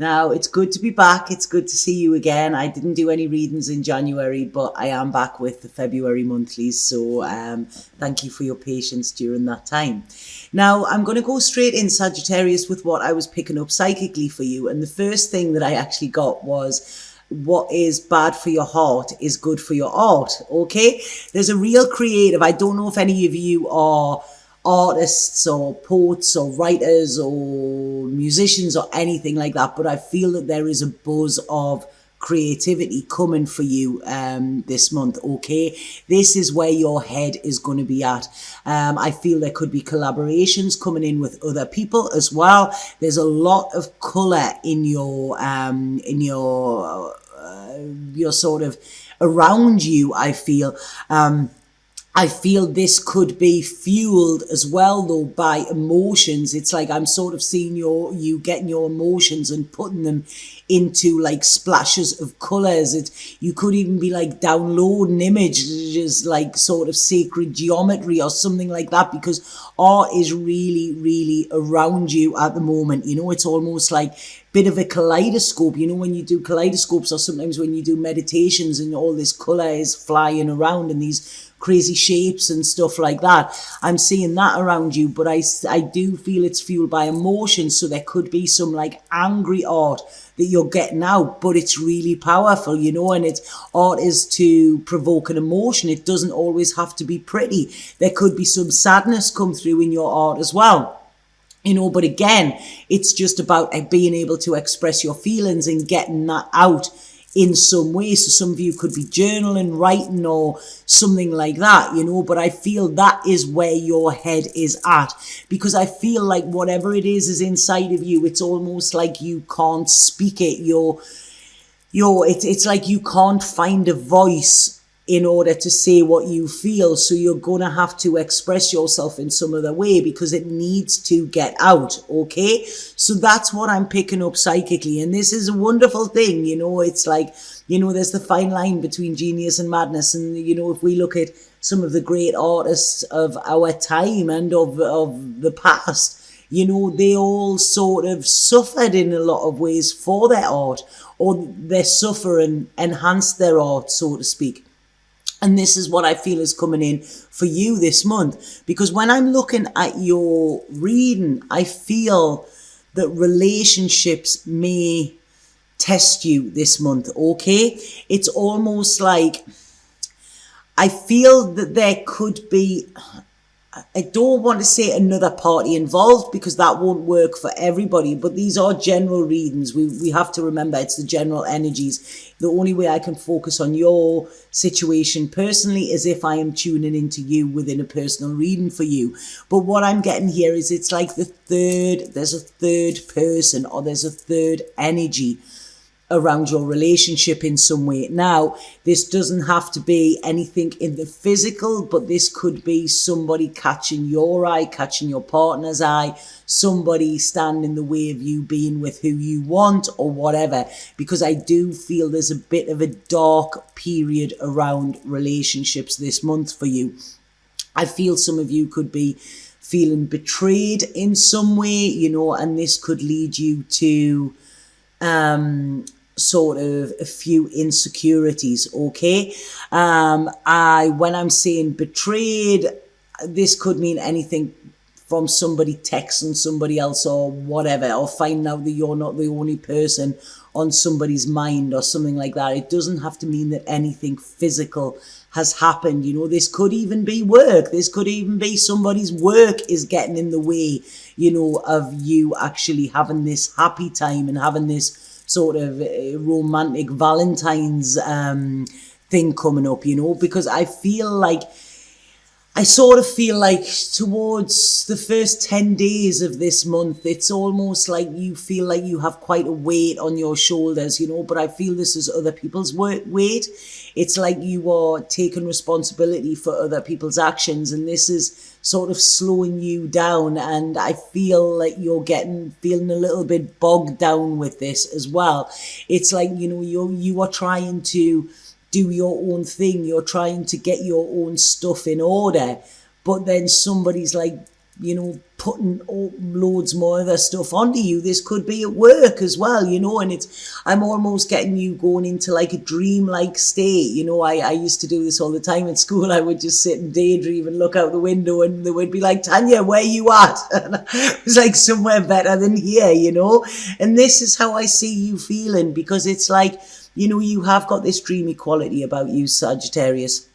Now, it's good to be back. It's good to see you again. I didn't do any readings in January, but I am back with the February monthlies. So thank you for your patience during that time. Now, I'm going to go straight in Sagittarius with what I was picking up psychically for you. And the first thing that I actually got was, what is bad for your heart is good for your art. Okay, there's a real creative. I don't know if any of you are artists or poets or writers or musicians or anything like that, but I feel that there is a buzz of creativity coming for you this month. Okay, this is where your head is going to be at. I feel there could be collaborations coming in with other people as well. There's a lot of color in your sort of around you. I feel this could be fueled as well, though, by emotions. It's like I'm sort of seeing you getting your emotions and putting them into like splashes of colours. You could even be like downloading images, like sort of sacred geometry or something like that, because art is really, really around you at the moment. You know, it's almost like bit of a kaleidoscope. You know, when you do kaleidoscopes, or sometimes when you do meditations and all this colour is flying around and these crazy shapes and stuff like that. I'm seeing that around you, but I do feel it's fueled by emotions. So there could be some like angry art that you're getting out, but it's really powerful, you know, and art is to provoke an emotion. It doesn't always have to be pretty. There could be some sadness come through in your art as well. You know, but again, it's just about being able to express your feelings and getting that out in some way. So some of you could be journaling, writing, or something like that, you know, but I feel that is where your head is at, because I feel like whatever it is inside of you, it's almost like you can't speak it. It's like you can't find a voice in order to say what you feel. So you're going to have to express yourself in some other way because it needs to get out. Okay. So that's what I'm picking up psychically. And this is a wonderful thing. You know, it's like, you know, there's the fine line between genius and madness. And, you know, if we look at some of the great artists of our time and of the past, you know, they all sort of suffered in a lot of ways for their art, or their suffering enhanced their art, so to speak. And this is what I feel is coming in for you this month. Because when I'm looking at your reading, I feel that relationships may test you this month, okay? It's almost like I feel that there could be, I don't want to say another party involved, because that won't work for everybody, but these are general readings. We have to remember it's the general energies. The only way I can focus on your situation personally is if I am tuning into you within a personal reading for you. But what I'm getting here is it's like there's a third person, or there's a third energy around your relationship in some way. Now, this doesn't have to be anything in the physical, but this could be somebody catching your eye, catching your partner's eye, somebody standing in the way of you being with who you want, or whatever, because I do feel there's a bit of a dark period around relationships this month for you. I feel some of you could be feeling betrayed in some way, you know, and this could lead you to sort of a few insecurities. Okay. When I'm saying betrayed, this could mean anything from somebody texting somebody else or whatever, or finding out that you're not the only person on somebody's mind or something like that. It doesn't have to mean that anything physical has happened. You know, this could even be work. This could even be somebody's work is getting in the way, you know, of you actually having this happy time and having this sort of romantic Valentine's thing coming up, you know, because I sort of feel like towards the first 10 days of this month, it's almost like you feel like you have quite a weight on your shoulders, you know, but I feel this is other people's weight. It's like you are taking responsibility for other people's actions, and this is sort of slowing you down. And I feel like you're feeling a little bit bogged down with this as well. It's like, you know, you are trying to do your own thing. You're trying to get your own stuff in order, but then somebody's like putting loads more other stuff onto you. This could be at work as well, and I'm almost getting you going into like a dream-like state. I used to do this all the time at school. I would just sit and daydream and look out the window, and they would be like, Tanya, where you at? And I was like, somewhere better than here, and this is how I see you feeling, because it's like, you have got this dreamy quality about you, Sagittarius.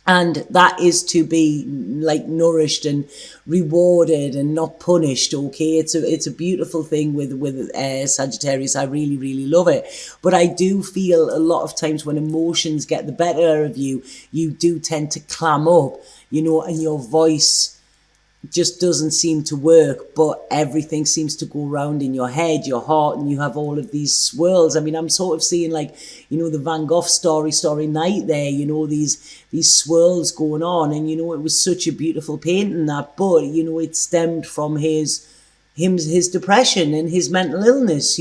And that is to be like nourished and rewarded and not punished. Okay, it's a beautiful thing with Sagittarius. I really, really love it. But I do feel a lot of times when emotions get the better of you, you do tend to clam up, and your voice just doesn't seem to work, but everything seems to go round in your head, your heart, and you have all of these swirls. I mean, I'm sort of seeing like, the Van Gogh Starry Night there, these swirls going on, and it was such a beautiful painting, that, but it stemmed from his depression and his mental illness,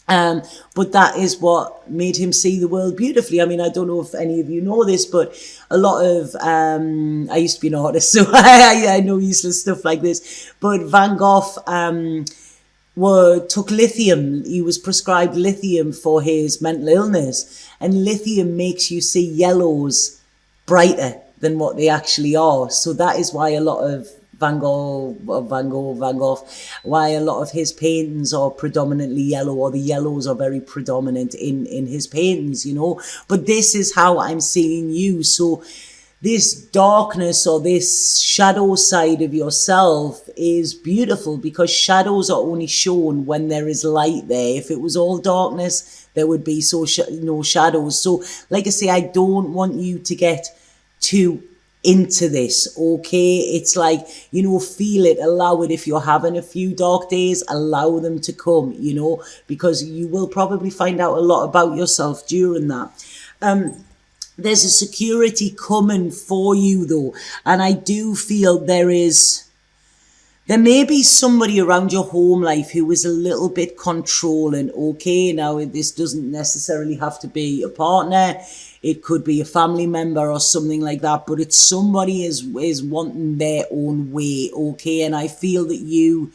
but that is what made him see the world beautifully. I mean, I don't know if any of you know this, but a lot of, I used to be an artist, so I know useless stuff like this, but Van Gogh took lithium. He was prescribed lithium for his mental illness, and lithium makes you see yellows brighter than what they actually are. So that is why a lot of Van Gogh, why a lot of his paintings are predominantly yellow, or the yellows are very predominant in his paintings, But this is how I'm seeing you. So this darkness or this shadow side of yourself is beautiful, because shadows are only shown when there is light there. If it was all darkness, there would be no shadows. So like I say, I don't want you to get too into this, okay? It's like, feel it, allow it. If you're having a few dark days, allow them to come, because you will probably find out a lot about yourself during that. There's a security coming for you though, and I do feel there may be somebody around your home life who is a little bit controlling, okay? Now, this doesn't necessarily have to be a partner. It could be a family member or something like that, but it's somebody is wanting their own way, okay? And I feel that you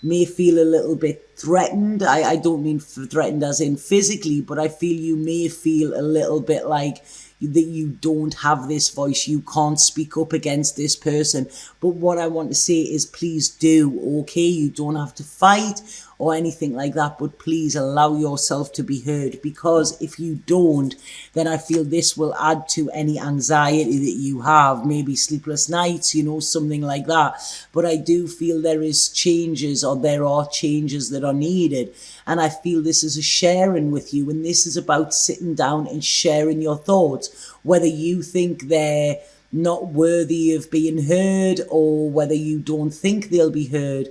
may feel a little bit threatened. I don't mean threatened as in physically, but I feel you may feel a little bit like that you don't have this voice, you can't speak up against this person. But what I want to say is, please do, okay? You don't have to fight or anything like that, but please allow yourself to be heard, because if you don't, then I feel this will add to any anxiety that you have, maybe sleepless nights, something like that. But I do feel there are changes that are needed, and I feel this is a sharing with you, and this is about sitting down and sharing your thoughts, whether you think they're not worthy of being heard, or whether you don't think they'll be heard.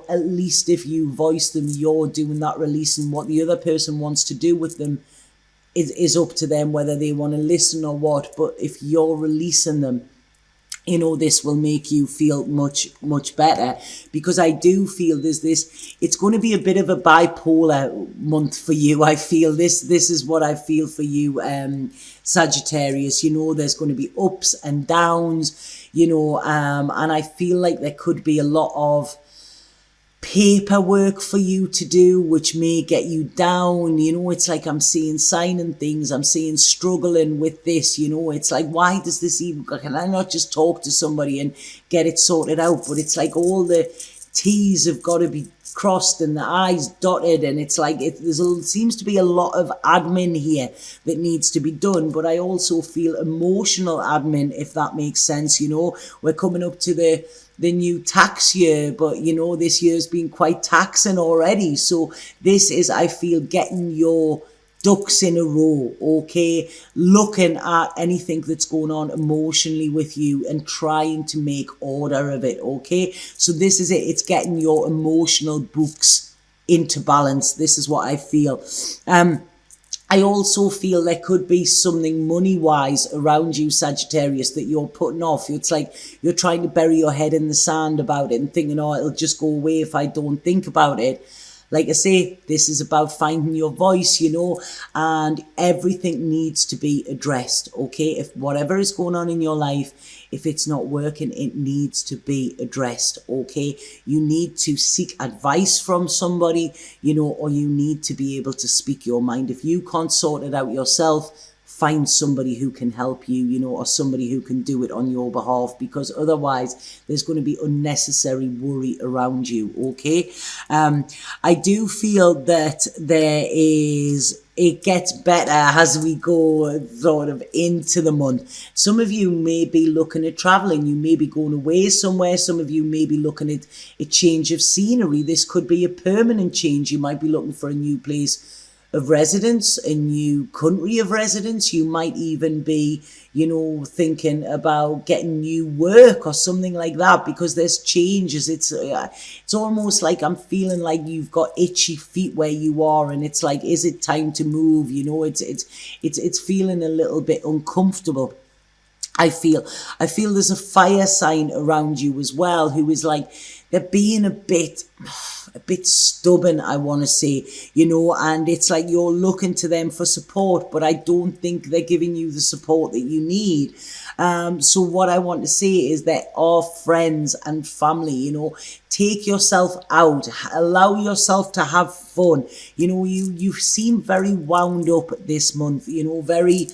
At least if you voice them, you're doing that release, and what the other person wants to do with them is up to them, whether they want to listen or what. But if you're releasing them, this will make you feel much, much better, because I do feel it's going to be a bit of a bipolar month for you. I feel this is what I feel for you, Sagittarius. There's going to be ups and downs, and I feel like there could be a lot of paperwork for you to do, which may get you down. It's like I'm seeing signing things, I'm seeing struggling with this. It's like, why does this even, can I not just talk to somebody and get it sorted out? But it's like all the T's have got to be crossed and the I's dotted, and it's like seems to be a lot of admin here that needs to be done. But I also feel emotional admin, if that makes sense. We're coming up to the new tax year, but this year's been quite taxing already. So this is, I feel, getting your ducks in a row, okay? Looking at anything that's going on emotionally with you and trying to make order of it, okay? So this is it. It's getting your emotional books into balance. This is what I feel. I also feel there could be something money-wise around you, Sagittarius, that you're putting off. It's like you're trying to bury your head in the sand about it and thinking, oh, it'll just go away if I don't think about it. Like I say, this is about finding your voice, and everything needs to be addressed, okay? If whatever is going on in your life, if it's not working, it needs to be addressed, okay? You need to seek advice from somebody, or you need to be able to speak your mind. If you can't sort it out yourself, find somebody who can help you, or somebody who can do it on your behalf, because otherwise there's going to be unnecessary worry around you, okay? I do feel that it gets better as we go sort of into the month. Some of you may be looking at traveling. You may be going away somewhere. Some of you may be looking at a change of scenery. This could be a permanent change. You might be looking for a new place of residence, a new country of residence. You might even be, thinking about getting new work or something like that, because there's changes. It's almost like I'm feeling like you've got itchy feet where you are, and it's like, is it time to move? It's feeling a little bit uncomfortable. I feel there's a fire sign around you as well, who is like, they're being a bit stubborn, I want to say, and it's like you're looking to them for support, but I don't think they're giving you the support that you need. So what I want to say is that our friends and family, take yourself out, allow yourself to have fun. You seem very wound up this month, very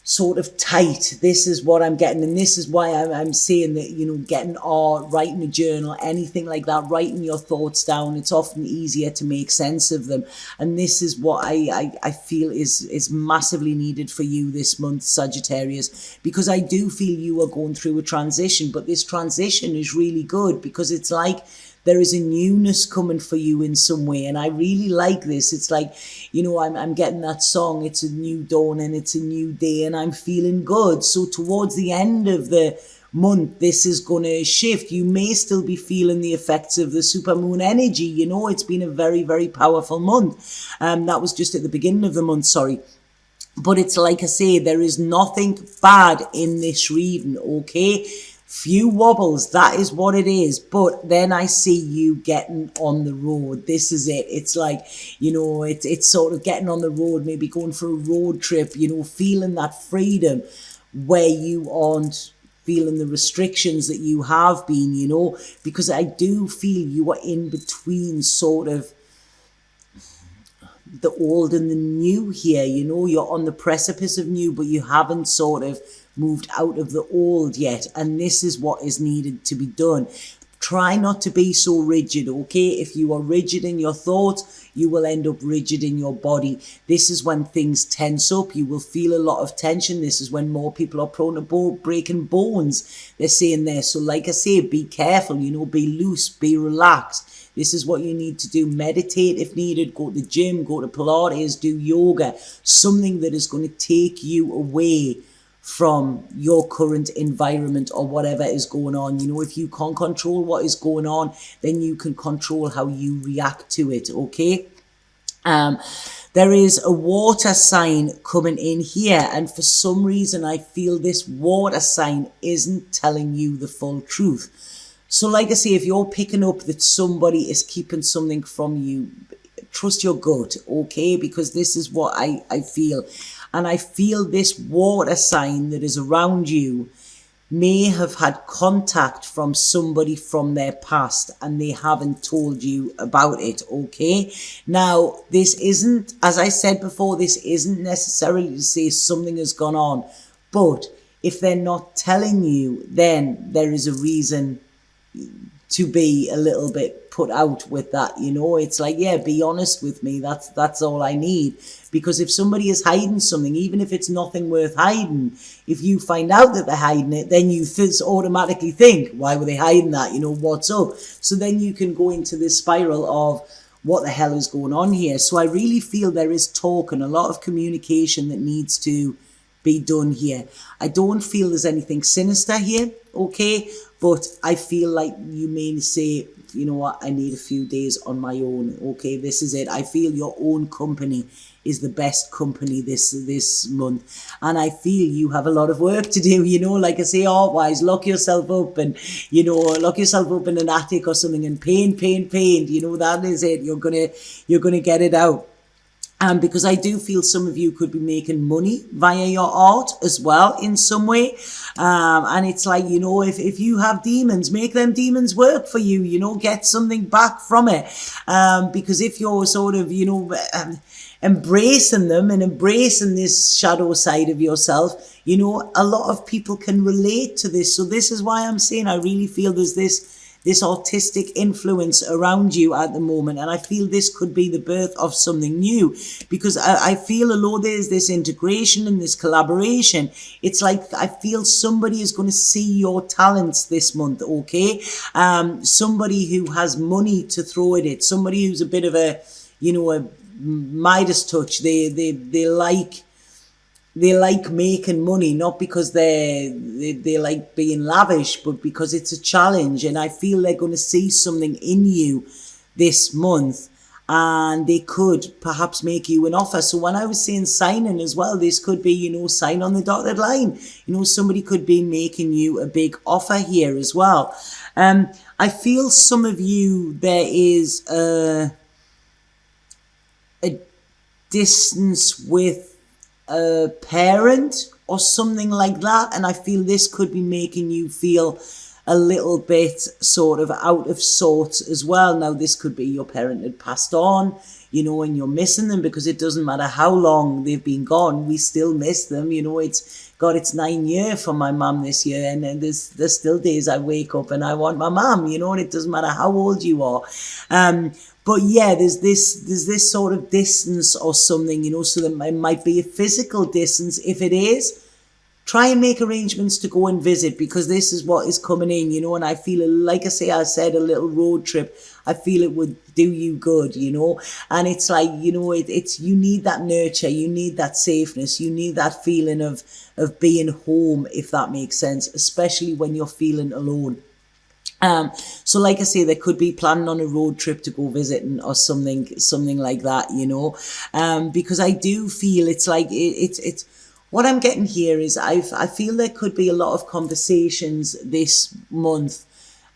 sort of tight. This is what I'm getting, and this is why I'm saying that, getting art, writing a journal, anything like that, writing your thoughts down, it's often easier to make sense of them. And this is what I feel is massively needed for you this month, Sagittarius, because I do feel you are going through a transition, but this transition is really good, because it's like there is a newness coming for you in some way. And I really like this. It's like, I'm getting that song, it's a new dawn and it's a new day, and I'm feeling good. So towards the end of the month, this is going to shift. You may still be feeling the effects of the supermoon energy. It's been a very, very powerful month. That was just at the beginning of the month, sorry. But it's like I say, there is nothing bad in this reading, okay? Few wobbles, that is what it is. But then I see you getting on the road. This is it. It's like, it's sort of getting on the road, maybe going for a road trip, feeling that freedom where you aren't feeling the restrictions that you have been, because I do feel you are in between sort of the old and the new here. You're on the precipice of new, but you haven't sort of moved out of the old yet, and this is what is needed to be done. Try not to be so rigid, okay? If you are rigid in your thoughts, you will end up rigid in your body. This is when things tense up. You will feel a lot of tension. This is when more people are prone to breaking bones, they're saying there. So like I say, be careful, be loose, be relaxed. This is what you need to do. Meditate if needed, go to the gym, go to Pilates, do yoga, something that is going to take you away from your current environment or whatever is going on. If you can't control what is going on, then you can control how you react to it, okay? There is a water sign coming in here, and for some reason I feel this water sign isn't telling you the full truth. So like I say, if you're picking up that somebody is keeping something from you, trust your gut, okay? Because this is what I feel. And I feel this water sign that is around you may have had contact from somebody from their past and they haven't told you about it, okay? Now, this isn't, as I said before, this isn't necessarily to say something has gone on. But if they're not telling you, then there is a reason to be a little bit put out with that. It's like, yeah, be honest with me. That's all I need. Because if somebody is hiding something, even if it's nothing worth hiding, if you find out that they're hiding it, then you automatically think, why were they hiding that? What's up? So then you can go into this spiral of what the hell is going on here. So I really feel there is talk and a lot of communication that needs to be done here. I don't feel there's anything sinister here, okay? But I feel like you may say, you know what, I need a few days on my own. Okay, this is it. I feel your own company is the best company this month, and I feel you have a lot of work to do. You know, like I say, art-wise, lock yourself up and, you know, lock yourself up in an attic or something and paint. You know, that is it. You're gonna get it out. Because I do feel some of you could be making money via your art as well in some way. And it's like, you know, if you have demons, make them demons work for you, you know, get something back from it. Because if you're sort of, you know, embracing them and embracing this shadow side of yourself, you know, a lot of people can relate to this. So this is why I'm saying I really feel there's this artistic influence around you at the moment, and I feel this could be the birth of something new, because I feel, although there's this integration and this collaboration, it's like I feel somebody is going to see your talents this month. Okay, somebody who has money to throw at it, somebody who's a bit of a, you know, a Midas touch. They like making money, not because they like being lavish, but because it's a challenge. And I feel they're going to see something in you this month, and they could perhaps make you an offer. So when I was saying signing as well, this could be, you know, sign on the dotted line. You know, somebody could be making you a big offer here as well. I feel some of you, there is a distance with a parent or something like that, and I feel this could be making you feel a little bit sort of out of sorts as well. Now, this could be your parent had passed on, you know, and you're missing them, because it doesn't matter how long they've been gone, we still miss them. You know, it's 9 years for my mum this year, and there's still days I wake up and I want my mum, you know, and it doesn't matter how old you are. But yeah, there's this sort of distance or something, you know, so that it might be a physical distance. If it is, try and make arrangements to go and visit, because this is what is coming in, you know. And I feel, like I said, a little road trip, I feel it would do you good, you know. And it's like, you know, it's you need that nurture, you need that safeness, you need that feeling of being home, if that makes sense, especially when you're feeling alone. So like I say, they could be planning on a road trip to go visiting or something like that, you know. Because I do feel it's like it's what I'm getting here is I feel there could be a lot of conversations this month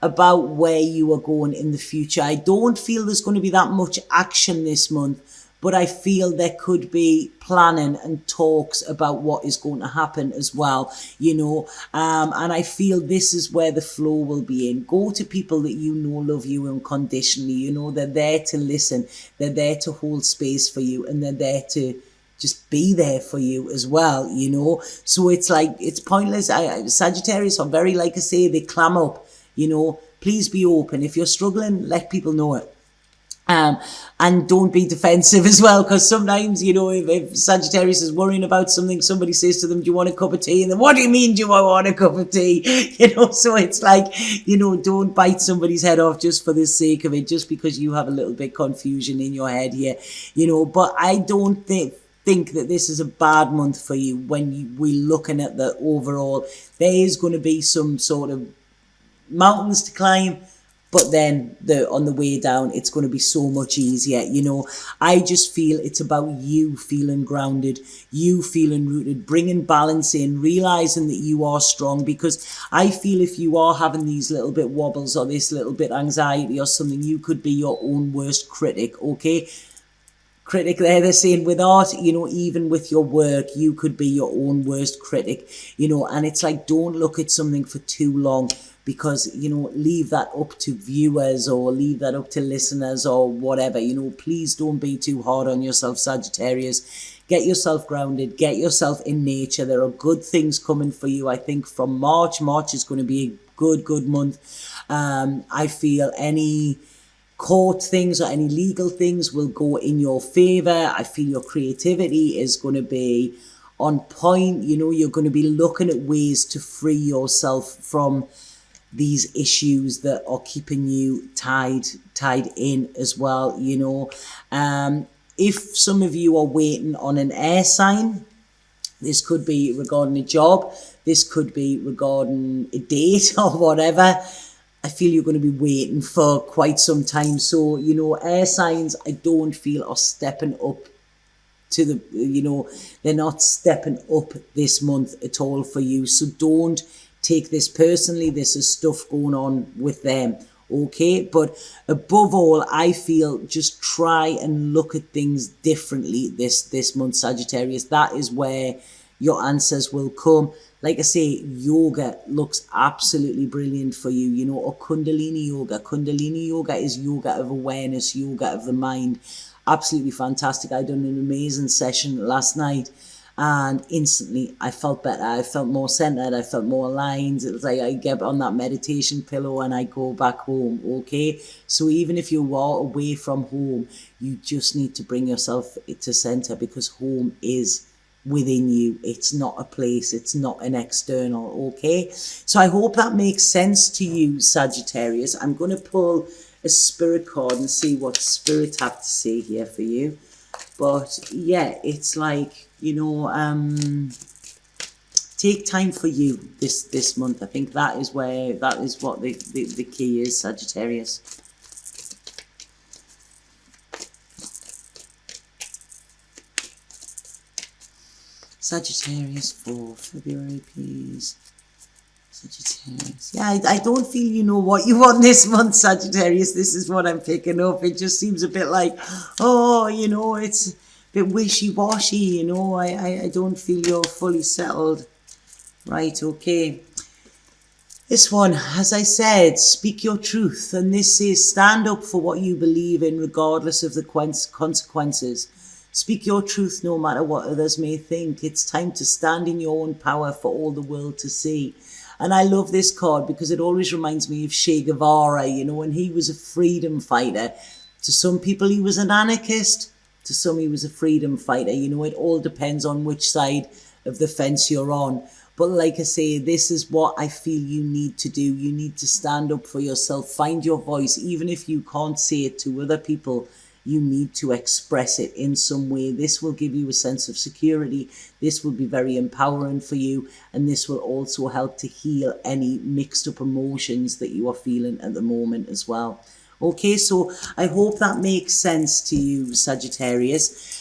about where you are going in the future. I don't feel there's going to be that much action this month, but I feel there could be planning and talks about what is going to happen as well, you know. And I feel this is where the flow will be in. Go to people that you know love you unconditionally, you know. They're there to listen, they're there to hold space for you, and they're there to just be there for you as well, you know. So it's like, it's pointless. Sagittarius are very, like I say, they clam up, you know. Please be open. If you're struggling, let people know it. And don't be defensive as well, because sometimes, you know, if Sagittarius is worrying about something, somebody says to them, do you want a cup of tea? And then, what do you mean, do I want a cup of tea? You know, so it's like, you know, don't bite somebody's head off just for the sake of it, just because you have a little bit confusion in your head here, you know. But I don't think that this is a bad month for you. When we're looking at the overall, there is going to be some sort of mountains to climb, but then on the way down, it's going to be so much easier, you know. I just feel it's about you feeling grounded, you feeling rooted, bringing balance in, realizing that you are strong. Because I feel if you are having these little bit wobbles or this little bit anxiety or something, you could be your own worst critic, okay? Critic there, they're saying with art, you know, even with your work, you could be your own worst critic, you know. And it's like, don't look at something for too long, because, you know, leave that up to viewers or leave that up to listeners or whatever, you know. Please don't be too hard on yourself, Sagittarius. Get yourself grounded, get yourself in nature. There are good things coming for you. I think from March is going to be a good month. I feel any court things or any legal things will go in your favor. I feel your creativity is going to be on point. You know, you're going to be looking at ways to free yourself from these issues that are keeping you tied in as well, you know. If some of you are waiting on an air sign, This could be regarding a job. This could be regarding a date or whatever. I feel you're going to be waiting for quite some time. So, air signs, I don't feel are stepping up to they're not stepping up this month at all for you. So don't take this personally. This is stuff going on with them. Okay, but above all, I feel just try and look at things differently this month, Sagittarius. That is where your answers will come. Like I say, yoga looks absolutely brilliant for you, or Kundalini yoga. Kundalini yoga is yoga of awareness, yoga of the mind. Absolutely fantastic. I done an amazing session last night, and instantly I felt better. I felt more centered. I felt more aligned. It was like I get on that meditation pillow and I go back home. Okay, so even if you are away from home, you just need to bring yourself to center, because home is within you. It's not a place. It's not an external. Okay, so I hope that makes sense to you, Sagittarius. I'm going to pull a spirit card and see what spirit have to say here for you. But yeah, it's like, take time for you this month. I think that is what the key is, Sagittarius. Sagittarius for February, please. Sagittarius. Yeah, I don't feel you know what you want this month, Sagittarius. This is what I'm picking up. It just seems a bit like, it's a bit wishy-washy, I don't feel you're fully settled. Right, okay. This one, as I said, speak your truth. And this says stand up for what you believe in, regardless of the consequences. Speak your truth no matter what others may think. It's time to stand in your own power for all the world to see. And I love this card because it always reminds me of Che Guevara, when he was a freedom fighter. To some people, he was an anarchist. To some, he was a freedom fighter. It all depends on which side of the fence you're on. But like I say, this is what I feel you need to do. You need to stand up for yourself. Find your voice. Even if you can't say it to other people, you need to express it in some way. This will give you a sense of security. This will be very empowering for you. And this will also help to heal any mixed up emotions that you are feeling at the moment as well. Okay, so I hope that makes sense to you, Sagittarius.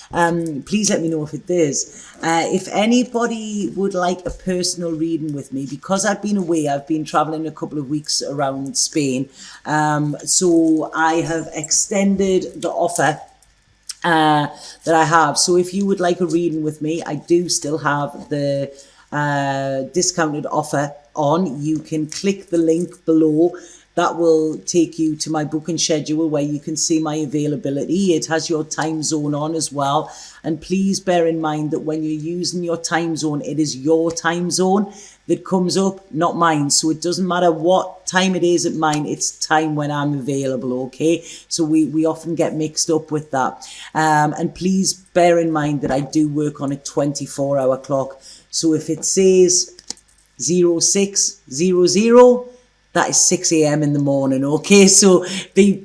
Please let me know if it does. If anybody would like a personal reading with me, because I've been away, I've been traveling a couple of weeks around Spain. So I have extended the offer that I have. So if you would like a reading with me, I do still have the discounted offer on. You can click the link below. That will take you to my booking schedule where you can see my availability. It has your time zone on as well. And please bear in mind that when you're using your time zone, it is your time zone that comes up, not mine. So it doesn't matter what time it is at mine, it's time when I'm available, okay? So we often get mixed up with that. And please bear in mind that I do work on a 24-hour clock. So if it says 0600, that is 6 a.m. in the morning, okay? So be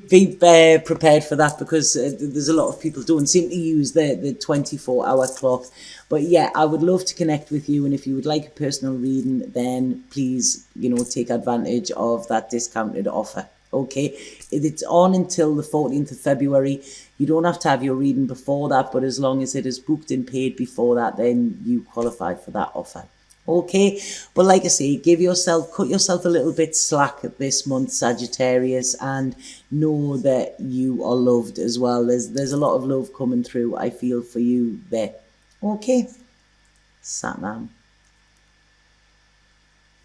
prepared for that, because there's a lot of people don't seem to use the 24-hour clock. But yeah, I would love to connect with you. And if you would like a personal reading, then please, take advantage of that discounted offer, okay? It's on until the 14th of February. You don't have to have your reading before that, but as long as it is booked and paid before that, then you qualify for that offer. Okay, but like I say, cut yourself a little bit slack this month, Sagittarius, and know that you are loved as well. There's a lot of love coming through, I feel, for you there. Okay, Satnam.